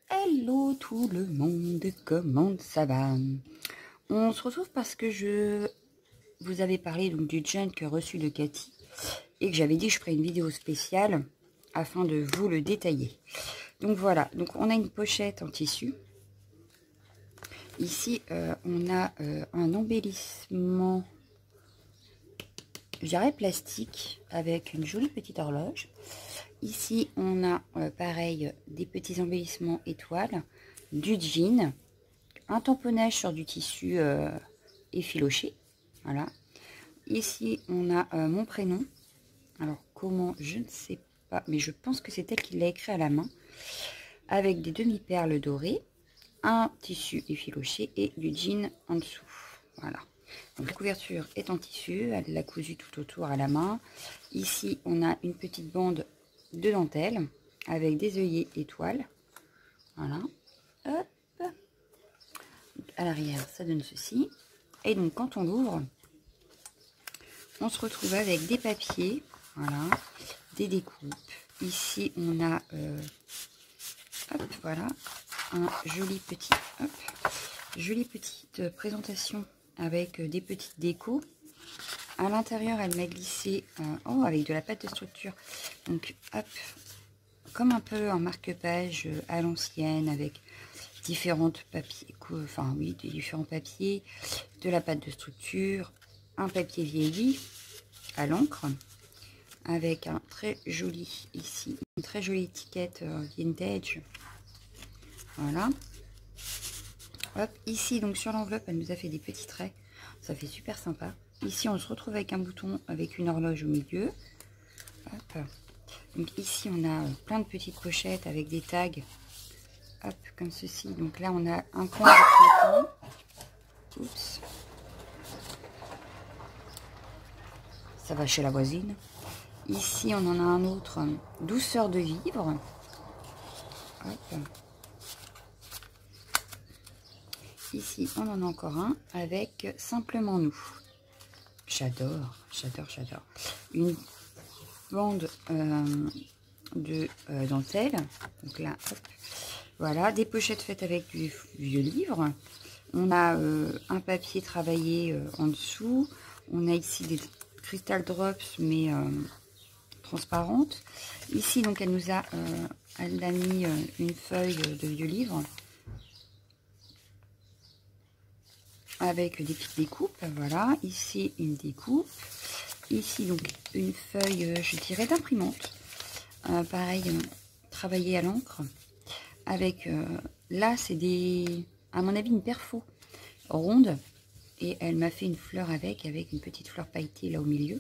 Hello tout le monde, comment ça va? On se retrouve parce que je vous avais parlé donc du jean que reçu de Cathy et que j'avais dit que je ferais une vidéo spéciale afin de vous le détailler. Donc voilà, donc on a une pochette en tissu. Ici on a un embellissement, je dirais plastique, avec une jolie petite horloge. Ici on a pareil des petits embellissements étoiles, du jean, un tamponnage sur du tissu effiloché. Voilà. Ici on a mon prénom. Alors comment, je ne sais pas, mais je pense que c'est elle qui l'a écrit à la main, avec des demi-perles dorées, un tissu effiloché et du jean en dessous. Voilà. Donc la couverture est en tissu, elle l'a cousu tout autour à la main. Ici on a une petite bande de dentelle avec des œillets étoiles. Voilà. Hop. À l'arrière ça donne ceci. Et donc quand on l'ouvre, on se retrouve avec des papiers, voilà, des découpes. Ici on a hop, voilà, un joli petit, hop, jolie petite présentation avec des petites décos. À l'intérieur elle m'a glissé oh, avec de la pâte de structure, donc hop, comme un peu un marque-page à l'ancienne, avec différentes papiers, enfin oui, des différents papiers, de la pâte de structure, un papier vieilli à l'encre, avec un très joli ici, une très jolie étiquette vintage. Voilà. Hop, ici donc sur l'enveloppe, elle nous a fait des petits traits, ça fait super sympa. Ici on se retrouve avec un bouton avec une horloge au milieu. Hop. Donc ici on a plein de petites pochettes avec des tags. Hop, comme ceci. Donc là on a un coin de 30 ans. Oups. Ça va chez la voisine. Ici on en a un autre, douceur de vivre. Hop. Ici on en a encore un avec simplement nous. J'adore, j'adore, j'adore. Une bande de dentelle. Donc là, hop. Voilà, des pochettes faites avec du vieux livre. On a un papier travaillé en dessous. On a ici des crystal drops, mais transparentes. Ici, donc, elle nous a, elle a mis une feuille de vieux livre avec des petites découpes. Voilà, ici une découpe. Ici, donc, une feuille, je dirais, d'imprimante. Pareil, travaillée à l'encre. Avec, là, c'est des, à mon avis, une perfo ronde. Et elle m'a fait une fleur avec une petite fleur pailletée là au milieu.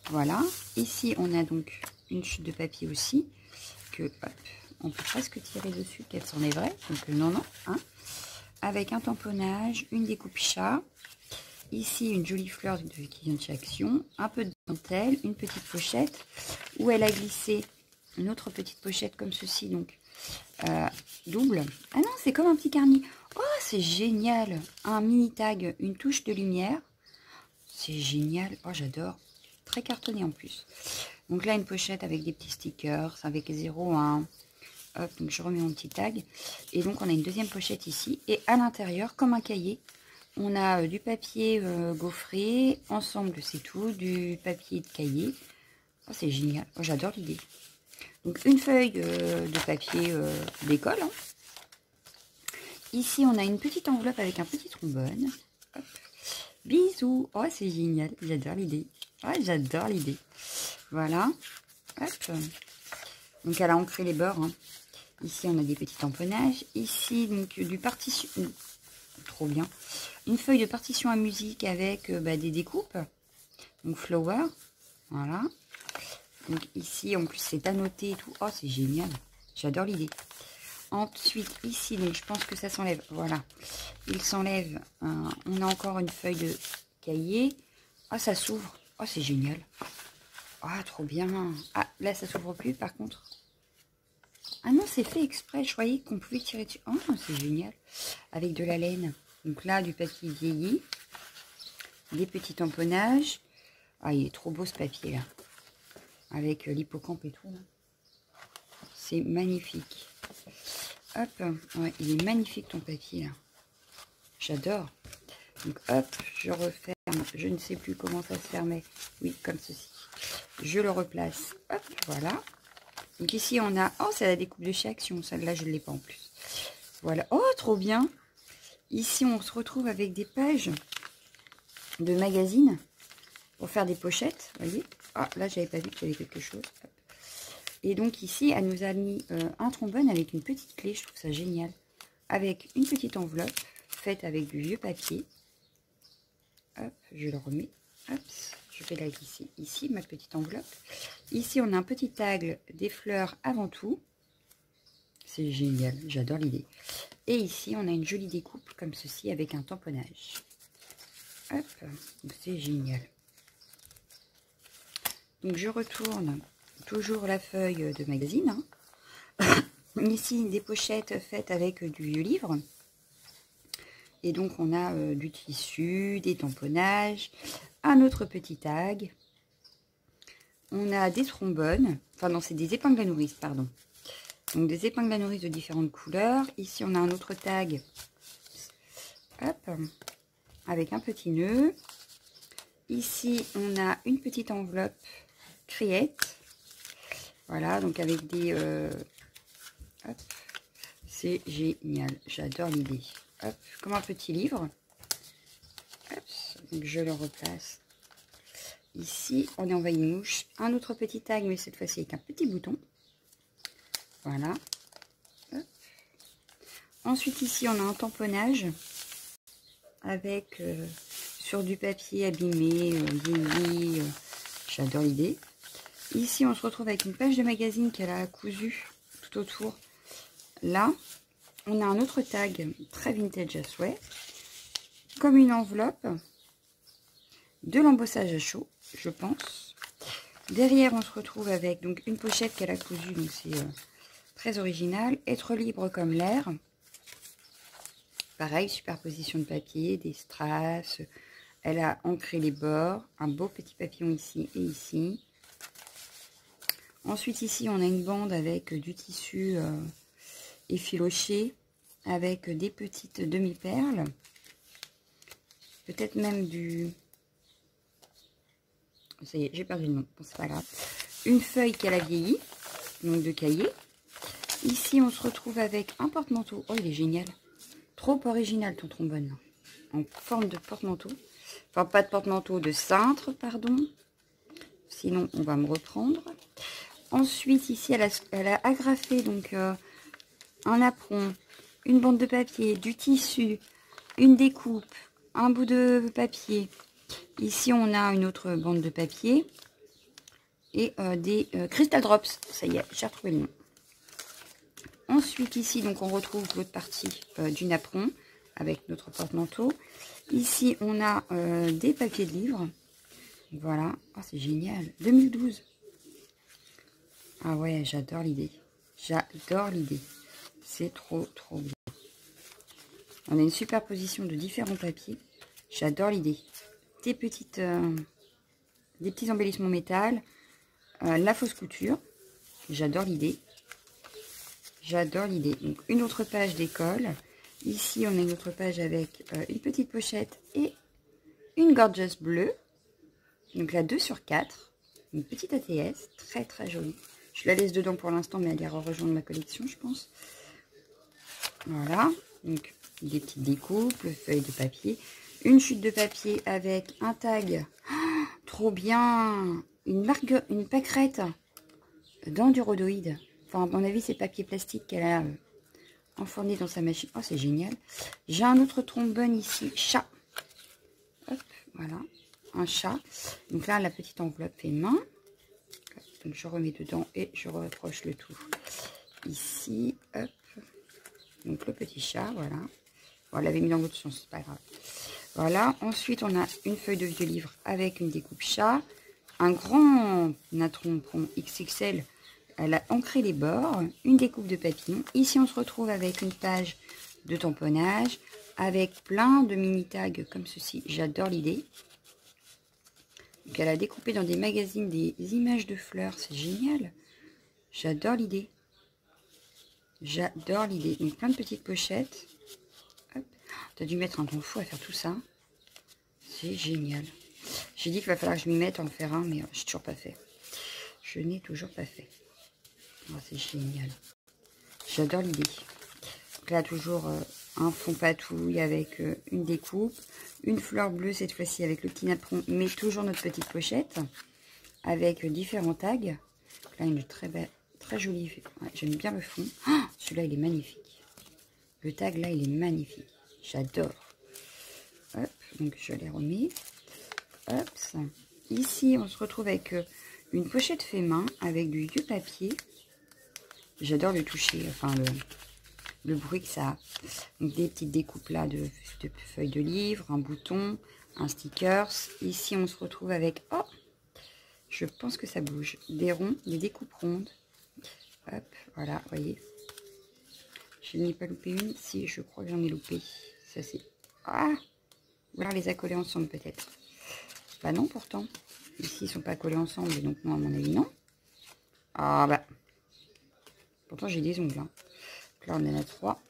Voilà. Ici, on a donc une chute de papier aussi. Que, hop, on peut presque tirer dessus, qu'elle s'en est vraie. Donc, non, non. Hein. Avec un tamponnage, une découpe chat. Ici, une jolie fleur qui vient de chez Action. Un peu de dentelle, une petite pochette où elle a glissé une autre petite pochette comme ceci, donc double. Ah non, c'est comme un petit carnet. Oh, c'est génial. Un mini tag, une touche de lumière. C'est génial. Oh, j'adore. Très cartonné en plus. Donc là, une pochette avec des petits stickers, avec 0, 1. Hop, donc je remets mon petit tag. Et donc, on a une deuxième pochette ici. Et à l'intérieur, comme un cahier, on a du papier gaufré. Ensemble, c'est tout. Du papier de cahier. Oh, c'est génial. Oh, j'adore l'idée. Donc, une feuille de papier d'école. Hein. Ici, on a une petite enveloppe avec un petit trombone. Hop. Bisous. Oh, c'est génial. J'adore l'idée. Oh, j'adore l'idée. Voilà. Hop. Donc, elle a ancré les bords. Hein. Ici, on a des petits tamponnages. Ici, donc, du partition. Trop bien. Une feuille de partition à musique avec des découpes. Donc, flower. Voilà. Donc, ici, en plus, c'est annoté et tout. Oh, c'est génial. J'adore l'idée. Ensuite, ici, donc je pense que ça s'enlève. Voilà. Il s'enlève. On a encore une feuille de cahier. Ah, ça s'ouvre. Oh, c'est génial. Ah, trop bien. Ah, là, ça s'ouvre plus, par contre. Ah non, c'est fait exprès. Je croyais qu'on pouvait tirer dessus. Oh, c'est génial. Avec de la laine. Donc là, du papier vieilli. Des petits tamponnages. Ah, il est trop beau, ce papier, là. Avec l'hippocampe et tout, là. C'est magnifique. Hop, ouais, il est magnifique ton papier là. J'adore. Donc hop, je referme. Je ne sais plus comment ça se fermait. Oui, comme ceci. Je le replace. Hop, voilà. Donc ici on a... Oh, c'est la découpe de chez Action. Celle-là, je ne l'ai pas en plus. Voilà. Oh, trop bien. Ici, on se retrouve avec des pages de magazines pour faire des pochettes. Vous voyez. Ah, là, j'avais pas vu qu'il y avait quelque chose. Hop. Et donc ici, elle nous a mis un trombone avec une petite clé. Je trouve ça génial. Avec une petite enveloppe faite avec du vieux papier. Hop, je le remets. Hop, je vais la glisser ici, ma petite enveloppe. Ici, on a un petit tag des fleurs avant tout. C'est génial, j'adore l'idée. Et ici, on a une jolie découpe comme ceci avec un tamponnage. Hop, c'est génial. Donc, je retourne toujours la feuille de magazine. Hein. Ici, des pochettes faites avec du vieux livre. Et donc, on a du tissu, des tamponnages, un autre petit tag. On a des trombones. Enfin, non, c'est des épingles à nourrice, pardon. Donc, des épingles à nourrice de différentes couleurs. Ici, on a un autre tag. Hop. Avec un petit nœud. Ici, on a une petite enveloppe criette. Voilà, donc avec des... hop. C'est génial. J'adore l'idée. Hop, comme un petit livre. Hop, donc je le replace. Ici, on est envahi de mouche. Un autre petit tag, mais cette fois-ci avec un petit bouton. Voilà. Hop. Ensuite, ici, on a un tamponnage avec sur du papier abîmé, vieilli. J'adore l'idée. Ici, on se retrouve avec une page de magazine qu'elle a cousue tout autour. Là, on a un autre tag très vintage à souhait, comme une enveloppe, de l'embossage à chaud, je pense. Derrière, on se retrouve avec donc une pochette qu'elle a cousue, donc c'est très original. Être libre comme l'air. Pareil, superposition de papier, des strass. Elle a ancré les bords, un beau petit papillon ici et ici. Ensuite, ici, on a une bande avec du tissu effiloché, avec des petites demi-perles. Peut-être même du... Ça y est, j'ai perdu le nom. Bon, c'est pas grave. Une feuille qu'elle a vieilli, donc de cahier. Ici, on se retrouve avec un porte-manteau. Oh, il est génial. Trop original, ton trombone. En forme de porte-manteau. Enfin, pas de porte-manteau, de cintre, pardon. Sinon, on va me reprendre. Ensuite, ici, elle a agrafé donc un apron, une bande de papier, du tissu, une découpe, un bout de papier. Ici, on a une autre bande de papier et des Crystal Drops. Ça y est, j'ai retrouvé le nom. Ensuite, ici, donc, on retrouve l'autre partie du napperon avec notre porte-manteau. Ici, on a des papiers de livres. Voilà. Oh, c'est génial. 2012. Ah ouais, j'adore l'idée. J'adore l'idée. C'est trop, trop bien. On a une superposition de différents papiers. J'adore l'idée. Des petits embellissements métal. La fausse couture. J'adore l'idée. J'adore l'idée. Donc, une autre page d'école. Ici, on a une autre page avec une petite pochette et une gorgeous bleue. Donc, la 2/4. Une petite ATS. Très, très jolie. Je la laisse dedans pour l'instant, mais elle ira rejoindre ma collection, je pense. Voilà. Donc, des petites découpes, feuilles de papier. Une chute de papier avec un tag. Oh, trop bien. Une pâquerette dans du rhodoïde. Enfin, à mon avis, c'est papier plastique qu'elle a enfourné dans sa machine. Oh, c'est génial. J'ai un autre trombone ici. Chat. Hop, voilà. Un chat. Donc là, la petite enveloppe fait main. Donc, je remets dedans et je rapproche le tout. Ici, hop. Donc, le petit chat, voilà. Bon, on l'avait mis dans l'autre sens, c'est pas grave. Voilà. Ensuite, on a une feuille de vieux livre avec une découpe chat. Un grand natron XXL. Elle a ancré les bords. Une découpe de papillon. Ici, on se retrouve avec une page de tamponnage. Avec plein de mini tags comme ceci. J'adore l'idée. Donc, elle a découpé dans des magazines des images de fleurs. C'est génial. J'adore l'idée. J'adore l'idée. Donc plein de petites pochettes. Tu as dû mettre un temps fou à faire tout ça. C'est génial. J'ai dit qu'il va falloir que je m'y mette à en faire un, mais je n'ai toujours pas fait. Je n'ai toujours pas fait. Oh, c'est génial. J'adore l'idée. Donc là, toujours un fond patouille avec une découpe. Une fleur bleue, cette fois-ci, avec le petit napperon, mais toujours notre petite pochette. Avec différents tags. Là, une très belle, très jolie. Ouais, j'aime bien le fond. Oh, celui-là, il est magnifique. Le tag, là, il est magnifique. J'adore. Hop, donc je les remets. Hop, ça. Ici, on se retrouve avec une pochette fait main avec du vieux papier. J'adore le toucher, enfin le bruit que ça a. Donc des petites découpes là de feuilles de livre, un bouton, un stickers. Ici, on se retrouve avec, oh, je pense que ça bouge. Des ronds, des découpes rondes. Hop, voilà, vous voyez. Je n'ai pas loupé une. Si, je crois que j'en ai loupé. Ça, c'est... Ah! Ou alors les accoler ensemble, peut-être. Bah non, pourtant. Ici, ils sont pas collés ensemble, donc moi, à mon avis, non. Ah, bah. Pourtant, j'ai des ongles. Hein. Donc là, on en a 3.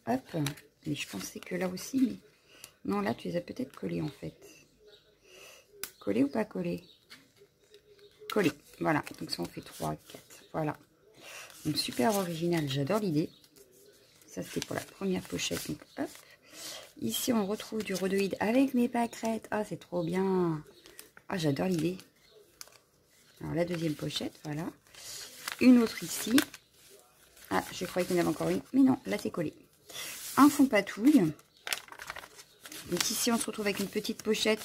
Hop. Mais je pensais que là aussi, mais... Non, là, tu les as peut-être collés, en fait. Collés ou pas collés? Collés. Voilà. Donc ça, on fait 3, 4. Voilà. Donc, super original. J'adore l'idée. Ça, c'était pour la première pochette. Donc, hop. Ici, on retrouve du rhodoïde avec mes pâquerettes. Ah, c'est trop bien. Ah, j'adore l'idée. Alors, la deuxième pochette, voilà. Une autre ici. Ah, je croyais qu'il y en avait encore une. Mais non, là, c'est collé. Un fond patouille. Donc, ici, on se retrouve avec une petite pochette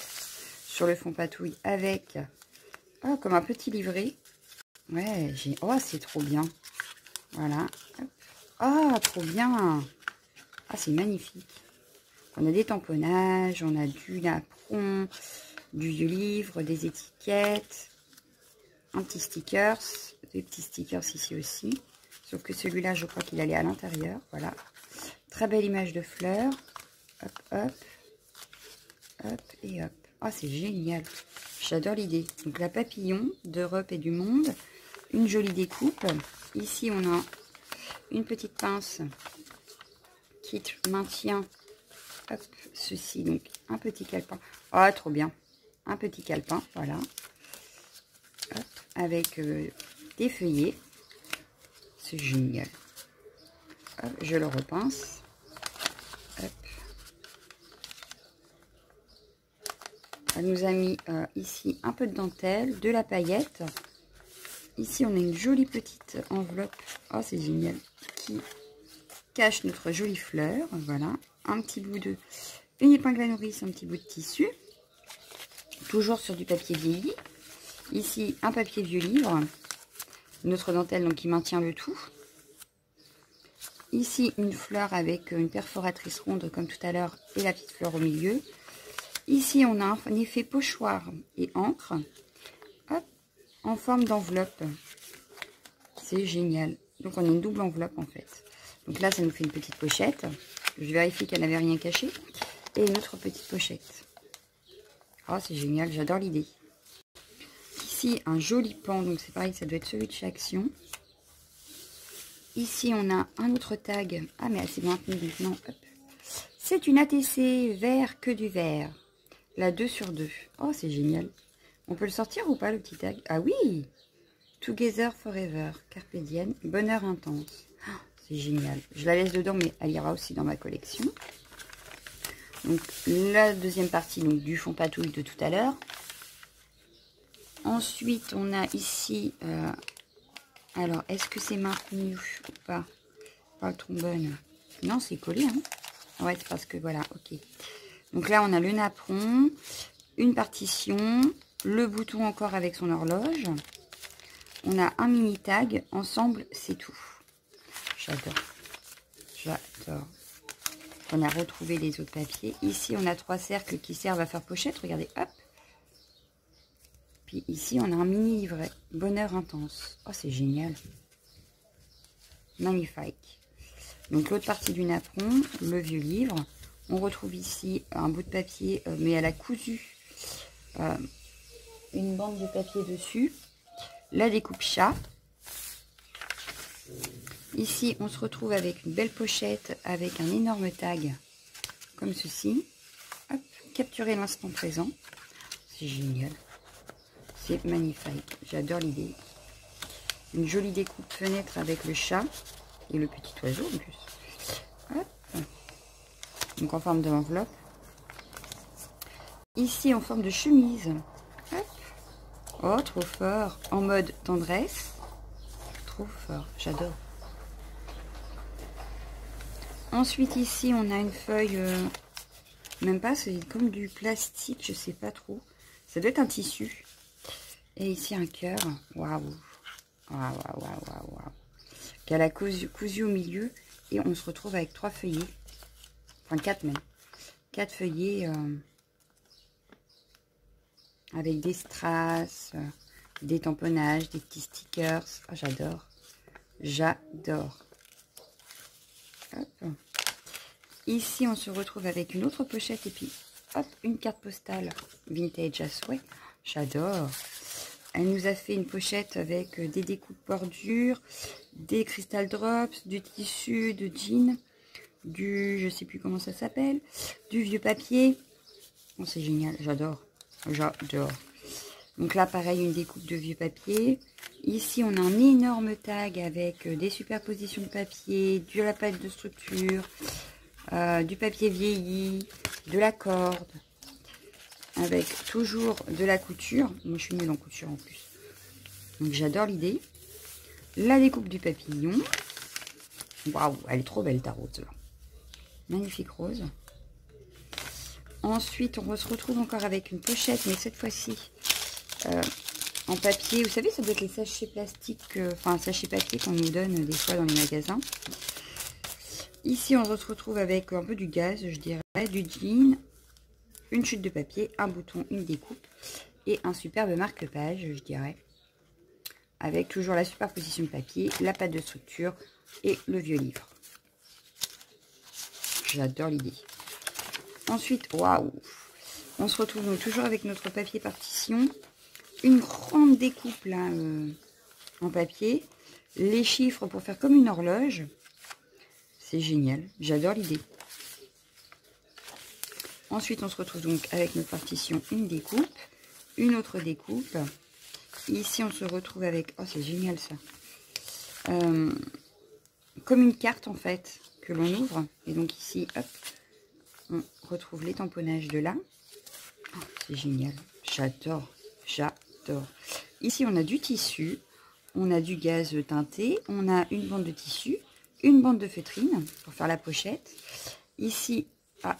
sur le fond patouille avec... Ah, comme un petit livret. Ouais, j'ai... Oh, c'est trop bien. Voilà. Ah, trop bien. Ah, c'est magnifique. On a des tamponnages, on a du napperon, du vieux livre, des étiquettes, un petit stickers, des petits stickers ici aussi. Sauf que celui-là, je crois qu'il allait à l'intérieur. Voilà. Très belle image de fleurs. Hop, hop. Hop et hop. Ah, c'est génial. J'adore l'idée. Donc, la papillon d'Europe et du monde. Une jolie découpe. Ici, on a une petite pince qui maintient... Hop, ceci, donc un petit calepin. Oh, trop bien. Un petit calepin, voilà. Hop, avec des feuillets. C'est génial. Hop, je le repince. Hop. Elle nous a mis ici un peu de dentelle, de la paillette. Ici, on a une jolie petite enveloppe. Oh, c'est génial. Qui cache notre jolie fleur. Voilà. Un petit bout de... Une épingle à nourrice, un petit bout de tissu. Toujours sur du papier vieilli. Ici, un papier vieux livre. Notre dentelle, donc, qui maintient le tout. Ici, une fleur avec une perforatrice ronde, comme tout à l'heure, et la petite fleur au milieu. Ici, on a un effet pochoir et encre. Hop, en forme d'enveloppe. C'est génial. Donc, on a une double enveloppe, en fait. Donc là, ça nous fait une petite pochette. Je vérifie qu'elle n'avait rien caché. Et une autre petite pochette. Oh, c'est génial. J'adore l'idée. Ici, un joli pan. Donc, c'est pareil, ça doit être celui de chez Action. Ici, on a un autre tag. Ah, mais elle s'est maintenue maintenant. C'est une ATC vert que du vert. La 2 sur 2. Oh, c'est génial. On peut le sortir ou pas, le petit tag? Ah oui! Together Forever. Carpe diem. Bonheur intense. Oh, c'est génial. Je la laisse dedans, mais elle ira aussi dans ma collection. Donc, la deuxième partie donc, du fond patouille de tout à l'heure. Ensuite, on a ici... alors, est-ce que c'est maintenu ou pas? Pas le trombone. Non, c'est collé. Hein. Ouais, c'est parce que voilà, ok. Donc là, on a le napperon, une partition, le bouton encore avec son horloge. On a un mini tag. Ensemble, c'est tout. J'adore. J'adore. On a retrouvé les autres papiers. Ici, on a 3 cercles qui servent à faire pochette. Regardez, hop. Puis ici, on a un mini livret. Bonheur intense. Oh, c'est génial. Magnifique. Donc, l'autre partie du napperon, le vieux livre. On retrouve ici un bout de papier, mais elle a cousu une bande de papier dessus. La découpe chat. Ici, on se retrouve avec une belle pochette avec un énorme tag comme ceci. Hop, capturer l'instant présent. C'est génial. C'est magnifique. J'adore l'idée. Une jolie découpe fenêtre avec le chat et le petit oiseau en plus. Hop. Donc en forme d'enveloppe. Ici en forme de chemise. Hop. Oh, trop fort. En mode tendresse. Trop fort. J'adore. Ensuite ici on a une feuille, même pas, c'est comme du plastique, je sais pas trop. Ça doit être un tissu. Et ici un cœur. Waouh. Waouh, waouh, waouh, waouh. Qu'elle a cousu au milieu. Et on se retrouve avec 3 feuillets. Enfin 4 même. 4 feuillets avec des strass, des tamponnages, des petits stickers. Oh, j'adore. J'adore. Hop. Ici, on se retrouve avec une autre pochette et puis, hop, une carte postale vintage à souhait. J'adore. Elle nous a fait une pochette avec des découpes bordures, des crystal drops, du tissu de jean, du, je sais plus comment ça s'appelle, du vieux papier. Oh, c'est génial, j'adore. J'adore. Donc là, pareil, une découpe de vieux papier. Ici, on a un énorme tag avec des superpositions de papier, de la pâte de structure, du papier vieilli, de la corde, avec toujours de la couture. Moi, je suis nulle en couture en plus. Donc, j'adore l'idée. La découpe du papillon. Waouh, elle est trop belle ta rose là. Magnifique rose. Ensuite, on se retrouve encore avec une pochette, mais cette fois-ci en papier. Vous savez, ça doit être les sachets plastiques, enfin sachets papier qu'on nous donne des fois dans les magasins. Ici, on se retrouve avec un peu du gaz, je dirais, du jean, une chute de papier, un bouton, une découpe et un superbe marque-page, je dirais, avec toujours la superposition de papier, la pâte de structure et le vieux livre. J'adore l'idée. Ensuite, waouh, on se retrouve donc toujours avec notre papier partition, une grande découpe là en papier, les chiffres pour faire comme une horloge. C'est génial, j'adore l'idée. Ensuite, on se retrouve donc avec notre partition, une découpe, une autre découpe. Ici, on se retrouve avec, oh c'est génial ça, comme une carte en fait que l'on ouvre. Et donc ici, hop, on retrouve les tamponnages de là. Oh, c'est génial, j'adore, j'adore. Ici, on a du tissu, on a du gaz teinté, on a une bande de tissu, une bande de feutrine pour faire la pochette. Ici,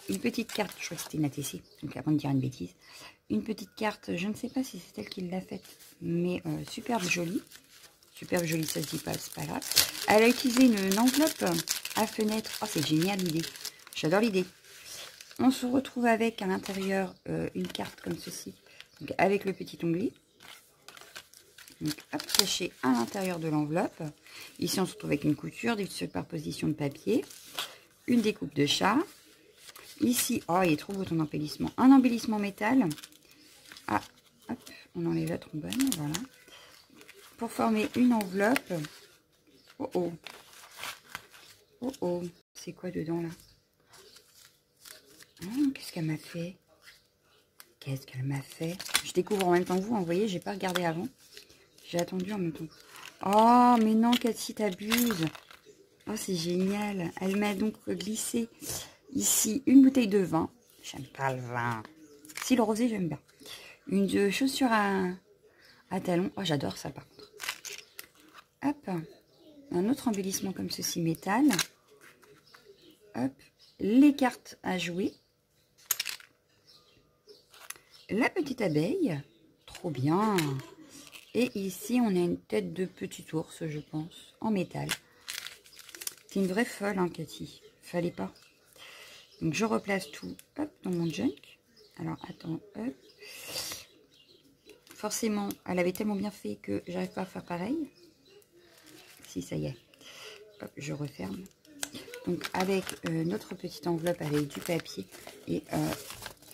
une petite carte, je crois que c'était une ATC, donc avant de dire une bêtise. Une petite carte, je ne sais pas si c'est elle qui l'a faite, mais superbe jolie. Superbe jolie, ça se dit pas, c'est pas grave. Elle a utilisé une enveloppe à fenêtre. Oh, c'est génial l'idée. J'adore l'idée. On se retrouve avec à l'intérieur une carte comme ceci, donc avec le petit onglet. Donc, hop, caché à l'intérieur de l'enveloppe. Ici, on se retrouve avec une couture, des superpositions de papier, une découpe de chat. Ici, oh, il est trop beau ton embellissement. Un embellissement métal. Ah, hop, on enlève la trombone, voilà. Pour former une enveloppe. Oh, oh. Oh, oh. C'est quoi dedans, là? Oh, qu'est-ce qu'elle m'a fait? Qu'est-ce qu'elle m'a fait? Je découvre en même temps que vous, vous voyez, j'ai pas regardé avant. J'ai attendu en même temps. Oh, mais non, Cathy, t'abuses. Oh, c'est génial. Elle m'a donc glissé ici une bouteille de vin. J'aime pas le vin. Si, le rosé, j'aime bien. Une chaussure à talons. Oh, j'adore ça, par contre. Hop. Un autre embellissement comme ceci, métal. Hop. Les cartes à jouer. La petite abeille. Trop bien. Et ici, on a une tête de petit ours, je pense, en métal. C'est une vraie folle, hein, Cathy. Fallait pas. Donc, je replace tout, hop, dans mon junk. Alors, attends, hop. Forcément, elle avait tellement bien fait que j'arrive pas à faire pareil. Si, ça y est. Hop, je referme. Donc, avec notre petite enveloppe avec du papier. Et,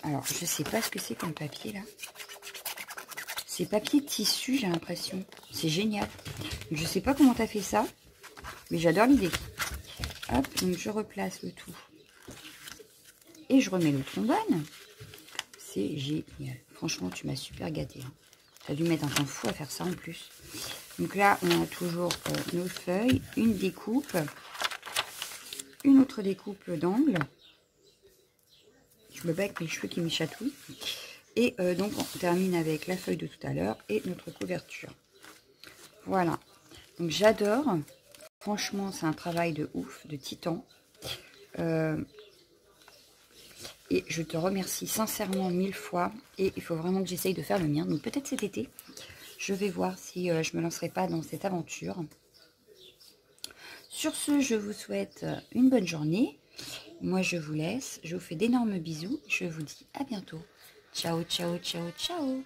alors, je sais pas ce que c'est comme papier, là. C'est papier tissu, j'ai l'impression. C'est génial. Je sais pas comment tu as fait ça. Mais j'adore l'idée. Hop, donc je replace le tout. Et je remets le trombone. C'est génial. Franchement, tu m'as super gâté. Hein. Tu as dû mettre un temps fou à faire ça en plus. Donc là, on a toujours nos feuilles, une découpe, une autre découpe d'angle. Je me bats avec mes cheveux qui me chatouillent. Et donc, on termine avec la feuille de tout à l'heure et notre couverture. Voilà. Donc, j'adore. Franchement, c'est un travail de ouf, de titan. Et je te remercie sincèrement 1000 fois. Et il faut vraiment que j'essaye de faire le mien. Donc, peut-être cet été, je vais voir si je me lancerai pas dans cette aventure. Sur ce, je vous souhaite une bonne journée. Moi, je vous laisse. Je vous fais d'énormes bisous. Je vous dis à bientôt. Ciao, ciao, ciao, ciao.